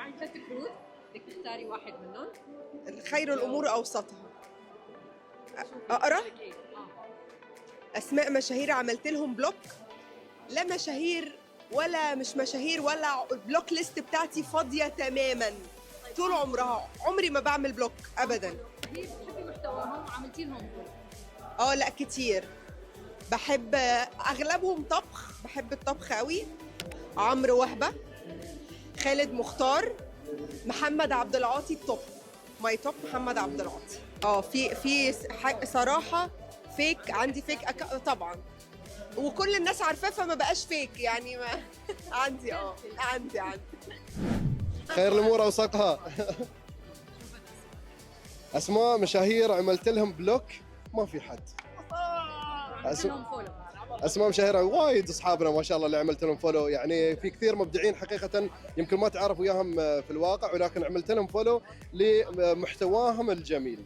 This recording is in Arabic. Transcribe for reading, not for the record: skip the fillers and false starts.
معي 3 كروت، بدك تختاري واحد منهم. خير الامور اوسطها. اقرا اسماء مشاهير عملت لهم بلوك. لا مشاهير ولا مش مشاهير ولا البلوك ليست بتاعتي فاضيه تماما. طول عمرها عمري ما بعمل بلوك ابدا. هي بتحبي محتواهم وعملتي لهم بلوك؟ لا كتير. بحب اغلبهم طبخ، بحب الطبخ قوي. عمرو وهبه، خالد مختار، محمد عبد العاطي. التوب ماي توب محمد عبد العاطي. في صراحه فيك عندي فيك طبعا، وكل الناس عارفاه فما بقاش فيك يعني ما عندي خير الامور اوسطها. اسماء مشاهير عملت لهم بلوك ما في حد. عملت لهم فولو. اسماء مشاهير وايد اصحابنا ما شاء الله اللي عملت لهم فولو، يعني في كثير مبدعين حقيقه يمكن ما تعرف وياهم في الواقع، ولكن عملت لهم فولو لمحتواهم الجميل.